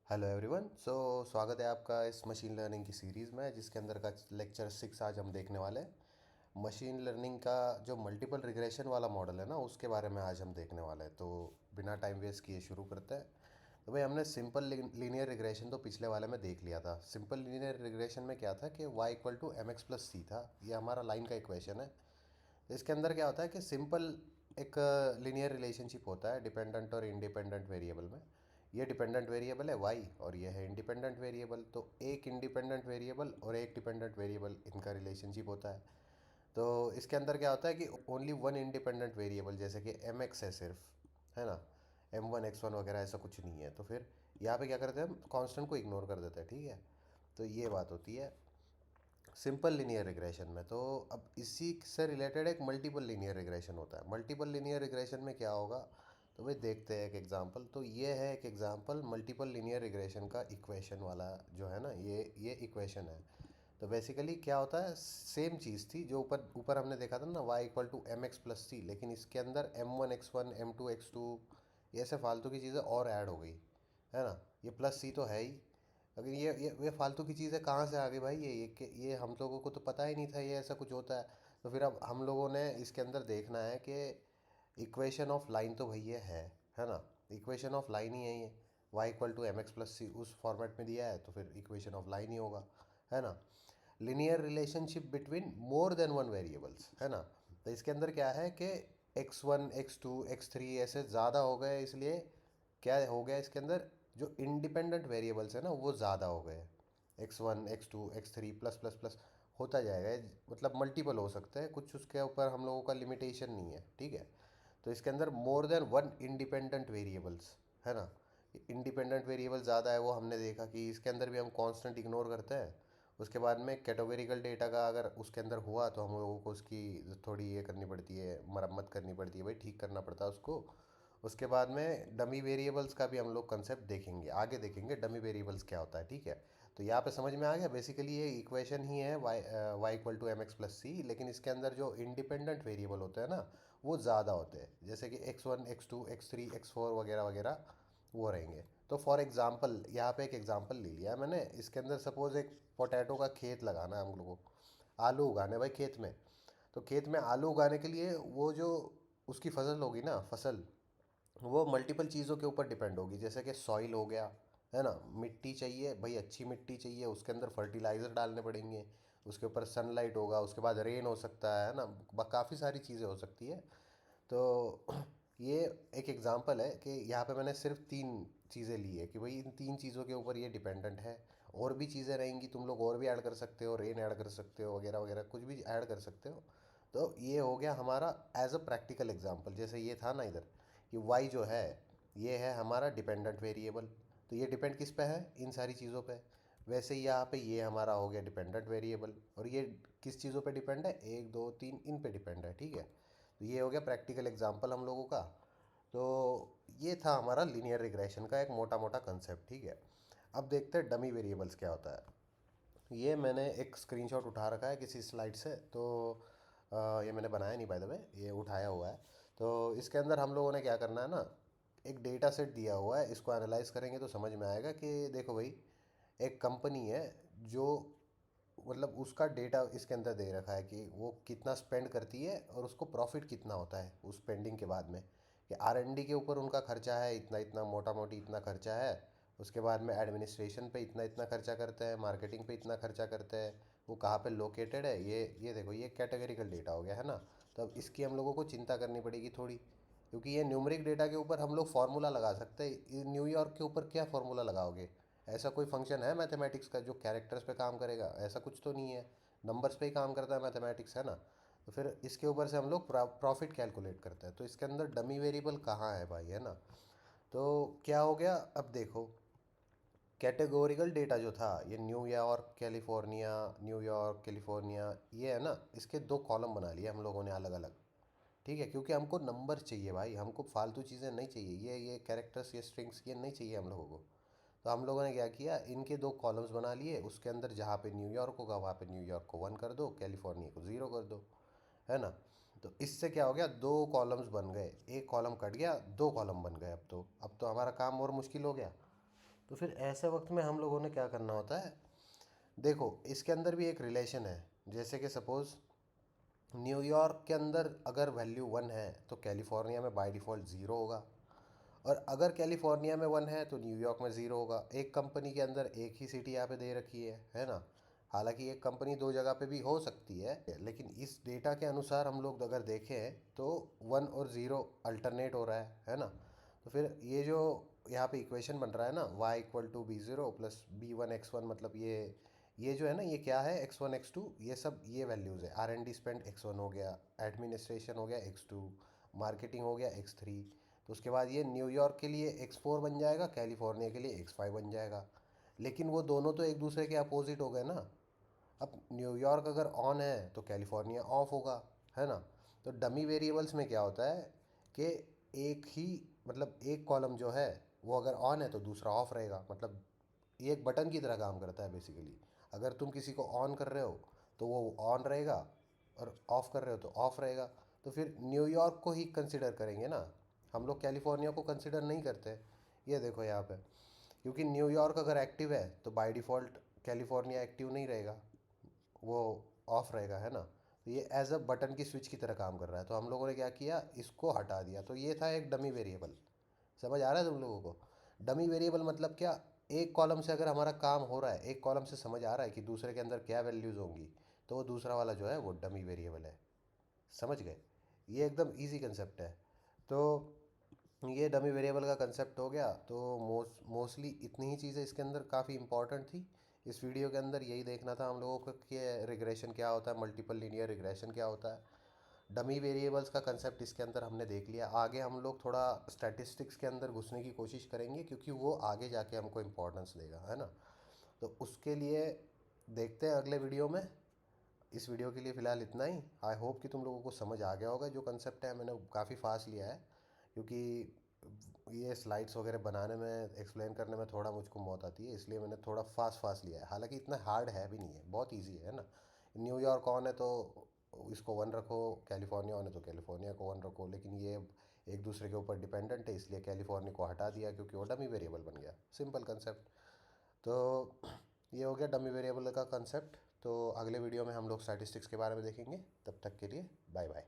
Hello everyone. स्वागत है आपका इस मशीन लर्निंग की सीरीज़ में, जिसके अंदर का लेक्चर 6 आज हम देखने वाले हैं। मशीन लर्निंग का जो मल्टीपल रिग्रेशन वाला मॉडल है ना, उसके बारे में आज हम देखने वाले हैं। तो बिना टाइम वेस्ट किए शुरू करते हैं। तो भाई, हमने सिंपल लीनियर रिग्रेशन तो पिछले वाले में देख लिया था। सिंपल लीनियर रिग्रेशन में क्या था कि y equal to m x plus c था। ये हमारा लाइन का इक्वेशन है। तो इसके अंदर क्या होता है कि सिंपल एक लीनियर रिलेशनशिप होता है डिपेंडेंट और इंडिपेंडेंट वेरिएबल में। ये डिपेंडेंट वेरिएबल है y और ये है इंडिपेंडेंट वेरिएबल। तो एक इंडिपेंडेंट वेरिएबल और एक डिपेंडेंट वेरिएबल, इनका रिलेशनशिप होता है। तो इसके अंदर क्या होता है कि ओनली वन इंडिपेंडेंट वेरिएबल, जैसे कि एम एक्स है सिर्फ, है ना। M1 X1 वगैरह ऐसा कुछ नहीं है। तो फिर यहाँ पे क्या करते हैं, हम कांस्टेंट को इग्नोर कर देते हैं, ठीक है। तो ये बात होती है सिंपल लीनियर रिग्रेशन में। तो अब इसी से रिलेटेड एक मल्टीपल लीनियर रिग्रेशन होता है। मल्टीपल लीनियर रिग्रेशन में क्या होगा, तो भाई देखते हैं एक एग्जांपल। तो ये है एक एग्जांपल मल्टीपल लीनियर रिग्रेशन का इक्वेशन वाला, जो है ना, ये इक्वेशन है। तो बेसिकली क्या होता है, सेम चीज़ थी जो ऊपर ऊपर हमने देखा था ना, y equal to m x plus c, लेकिन इसके अंदर M1 X1 M2 X2 ये ऐसे फालतू की चीज़ें और ऐड हो गई, है ना। ये प्लस सी तो है ही, अगर ये फालतू की चीज़ें कहाँ से आ गई भाई। ये हम लोगों को तो पता ही नहीं था ये ऐसा कुछ होता है। तो फिर अब हम लोगों ने इसके अंदर देखना है कि इक्वेशन ऑफ लाइन तो भाई ये है ना। इक्वेशन ऑफ लाइन ही है ये। y equal to m x plus c उस फॉर्मेट में दिया है, तो फिर इक्वेशन ऑफ लाइन ही होगा, है ना। Linear relationship between more than one variables, है ना। तो इसके अंदर क्या है कि x1 x2 x3 ऐसे ज़्यादा हो गए, इसलिए क्या हो गया इसके अंदर, जो इंडिपेंडेंट वेरिएबल्स है ना वो ज़्यादा हो गए। X1 X2 X3 plus plus plus होता जाएगा। मतलब मल्टीपल हो सकते हैं कुछ, उसके ऊपर हम लोगों का लिमिटेशन नहीं है, ठीक है। तो इसके अंदर more than one independent variables, है ना। इंडिपेंडेंट वेरिएबल ज़्यादा है, वो हमने देखा कि इसके अंदर भी हम कांस्टेंट इग्नोर करते हैं। उसके बाद में कैटेगोरिकल डेटा का अगर उसके अंदर हुआ, तो हम लोगों को उसकी थोड़ी ये करनी पड़ती है, मरम्मत करनी पड़ती है भाई, ठीक करना पड़ता है उसको। उसके बाद में डमी वेरिएबल्स का भी हम लोग कंसेप्ट देखेंगे, आगे देखेंगे डमी वेरिएबल्स क्या होता है, ठीक है। तो यहाँ पे समझ में आ गया, बेसिकली ये इक्वेशन ही है y equal to m x plus c, लेकिन इसके अंदर जो इंडिपेंडेंट वेरिएबल होते हैं ना, वो ज़्यादा होते हैं, जैसे कि X1 X2 X3 X4 वगैरह वगैरह वो रहेंगे। तो फॉर एग्जांपल यहाँ पे एक एग्जांपल ले लिया है मैंने। इसके अंदर सपोज़ एक पोटैटो का खेत लगाना है हम लोगों को, आलू उगाने भाई खेत में। तो खेत में आलू उगाने के लिए वो जो उसकी फसल होगी ना, फसल, वो मल्टीपल चीज़ों के ऊपर डिपेंड होगी। जैसे कि सॉइल हो गया, है ना, मिट्टी चाहिए भाई, अच्छी मिट्टी चाहिए, उसके अंदर फर्टिलाइज़र डालने पड़ेंगे। उसके ऊपर सनलाइट होगा, उसके बाद रेन हो सकता है ना, काफ़ी सारी चीज़ें हो सकती है। तो ये एक एग्जांपल है कि यहाँ पे मैंने सिर्फ तीन चीज़ें ली है कि भाई इन तीन चीज़ों के ऊपर ये डिपेंडेंट है। और भी चीज़ें रहेंगी, तुम लोग और भी ऐड कर सकते हो, रेन ऐड कर सकते हो वगैरह वगैरह, कुछ भी ऐड कर सकते हो। तो ये हो गया हमारा एज अ प्रैक्टिकल एग्जांपल। जैसे ये था ना इधर कि y जो है, ये है हमारा डिपेंडेंट वेरिएबल। तो ये डिपेंड किस पे है, इन सारी चीज़ों पे। वैसे ही यहाँ पे ये हमारा हो गया डिपेंडेंट वेरिएबल, और ये किस चीज़ों पे डिपेंड है, एक दो तीन इन पे डिपेंड है, ठीक है। तो ये हो गया प्रैक्टिकल एग्जांपल हम लोगों का। तो ये था हमारा लीनियर रिग्रेशन का एक मोटा मोटा कंसेप्ट, ठीक है। अब देखते हैं डमी वेरिएबल्स क्या होता है। ये मैंने एक स्क्रीनशॉट उठा रखा है किसी स्लाइड से। तो ये मैंने बनाया नहीं बाय द वे, ये उठाया हुआ है। तो इसके अंदर हम लोगों ने क्या करना है ना, एक डेटा सेट दिया हुआ है, इसको एनालाइज करेंगे तो समझ में आएगा कि देखो भाई, एक कंपनी है जो, मतलब उसका डेटा इसके अंदर दे रखा है कि वो कितना स्पेंड करती है और उसको प्रॉफिट कितना होता है उस स्पेंडिंग के बाद में। कि R&D के ऊपर उनका खर्चा है इतना इतना, मोटा मोटी इतना खर्चा है। उसके बाद में एडमिनिस्ट्रेशन पे इतना इतना खर्चा करते हैं, मार्केटिंग पे इतना खर्चा करते हैं। वो कहाँ पे लोकेटेड है, ये देखो, ये कैटेगरिकल डेटा हो गया, है ना। तो अब इसकी हम लोगों को चिंता करनी पड़ेगी थोड़ी, क्योंकि ये न्यूमरिक डेटा के ऊपर हम लोग फार्मूला लगा सकते हैं। न्यूयॉर्क के ऊपर क्या फार्मूला लगाओगे, ऐसा कोई फंक्शन है मैथमेटिक्स का जो कैरेक्टर्स पे काम करेगा, ऐसा कुछ तो नहीं है। नंबर्स पे ही काम करता है मैथमेटिक्स, है ना। तो फिर इसके ऊपर से हम लोग प्रॉफिट कैलकुलेट करते हैं। तो इसके अंदर डमी वेरिएबल कहाँ है भाई, है ना। तो क्या हो गया, अब देखो, कैटेगोरिकल डेटा जो था, ये न्यूयॉर्क कैलिफोर्निया, ये है ना, इसके दो कॉलम बना लिए हम लोगों ने अलग अलग, ठीक है। क्योंकि हमको नंबर चाहिए भाई, हमको फालतू चीज़ें नहीं चाहिए, ये कैरेक्टर्स, ये स्ट्रिंग्स, ये नहीं चाहिए हम लोगों को। तो हम लोगों ने क्या किया, इनके दो कॉलम्स बना लिए। उसके अंदर जहाँ पे न्यूयॉर्क होगा वहाँ पे न्यूयॉर्क को 1 कर दो, कैलिफोर्निया को 0 कर दो, है ना। तो इससे क्या हो गया, दो कॉलम्स बन गए, एक कॉलम कट गया, दो कॉलम बन गए। अब तो हमारा काम और मुश्किल हो गया। तो फिर ऐसे वक्त में हम लोगों ने क्या करना होता है, देखो इसके अंदर भी एक रिलेशन है। जैसे कि सपोज़ न्यूयॉर्क के अंदर अगर वैल्यू 1 है तो कैलिफोर्निया में बाय डिफ़ॉल्ट ज़ीरो होगा, और अगर कैलिफोर्निया में 1 है तो न्यूयॉर्क में ज़ीरो होगा। एक कंपनी के अंदर एक ही सिटी यहाँ पे दे रखी है ना। हालांकि एक कंपनी दो जगह पे भी हो सकती है, लेकिन इस डेटा के अनुसार हम लोग अगर देखें तो 1 और ज़ीरो अल्टरनेट हो रहा है ना। तो फिर ये जो यहाँ पे इक्वेशन बन रहा है ना, y = b0 plus b1 x1, मतलब ये जो है ना, ये क्या है, x1 x2, ये सब ये वैल्यूज़ है। R&D स्पेंड x1 हो गया, एडमिनिस्ट्रेशन हो गया x2, मार्केटिंग हो गया x3। तो उसके बाद ये न्यूयॉर्क के लिए x4 बन जाएगा, कैलिफोर्निया के लिए x5 बन जाएगा। लेकिन वो दोनों तो एक दूसरे के अपोजिट हो गए ना। अब न्यूयॉर्क अगर ऑन है तो कैलिफोर्निया ऑफ होगा, है ना। तो डमी वेरिएबल्स में क्या होता है कि एक ही, मतलब एक कॉलम जो है वो अगर ऑन है तो दूसरा ऑफ रहेगा। मतलब ये एक बटन की तरह काम करता है बेसिकली। अगर तुम किसी को ऑन कर रहे हो तो वो ऑन रहेगा, और ऑफ़ कर रहे हो तो ऑफ़ रहेगा। तो फिर न्यूयॉर्क को ही कंसिडर करेंगे ना, हम लोग कैलिफोर्निया को कंसिडर नहीं करते। ये देखो यहाँ पे, क्योंकि न्यूयॉर्क अगर एक्टिव है तो बाय डिफ़ॉल्ट कैलिफोर्निया एक्टिव नहीं रहेगा, वो ऑफ रहेगा, है ना। तो ये एज अ बटन की स्विच की तरह काम कर रहा है। तो हम लोगों ने क्या किया, इसको हटा दिया। तो ये था एक डमी वेरिएबल। समझ आ रहा है तुम लोगों को? डमी वेरिएबल मतलब क्या, एक कॉलम से अगर हमारा काम हो रहा है, एक कॉलम से समझ आ रहा है कि दूसरे के अंदर क्या वैल्यूज़ होंगी, तो वो दूसरा वाला जो है वो डमी वेरिएबल है। समझ गए? ये एकदम इजी कंसेप्ट है। तो ये डमी वेरिएबल का कंसेप्ट हो गया। तो मोस्टली इतनी ही चीज़ें इसके अंदर काफ़ी इंपॉर्टेंट थी। इस वीडियो के अंदर यही देखना था हम लोगों को कि रिग्रेशन क्या होता है, मल्टीपल लीनियर रिग्रेशन क्या होता है। डमी वेरिएबल्स का कंसेप्ट इसके अंदर हमने देख लिया। आगे हम लोग थोड़ा स्टैटिस्टिक्स के अंदर घुसने की कोशिश करेंगे, क्योंकि वो आगे जाके हमको इम्पोर्टेंस देगा, है ना। तो उसके लिए देखते हैं अगले वीडियो में। इस वीडियो के लिए फ़िलहाल इतना ही। आई होप कि तुम लोगों को समझ आ गया होगा। जो कंसेप्ट है मैंने काफ़ी फास्ट लिया है, क्योंकि ये स्लाइड्स वगैरह बनाने में, एक्सप्लेन करने में थोड़ा मुझको मौत आती है, इसलिए मैंने थोड़ा फास्ट फास्ट लिया है। हालांकि इतना हार्ड है भी नहीं है, बहुत इजी है ना। न्यूयॉर्क ऑन है तो इसको 1 रखो, कैलिफोर्निया ऑन है तो कैलिफोर्निया को 1 रखो। लेकिन ये एक दूसरे के ऊपर डिपेंडेंट है, इसलिए कैलिफोर्निया को हटा दिया क्योंकि वो डमी वेरिएबल बन गया। Simple concept. तो ये हो गया डमी वेरिएबल का कंसेप्ट। तो अगले वीडियो में हम लोग स्टैटिस्टिक्स के बारे में देखेंगे। तब तक के लिए बाय बाय।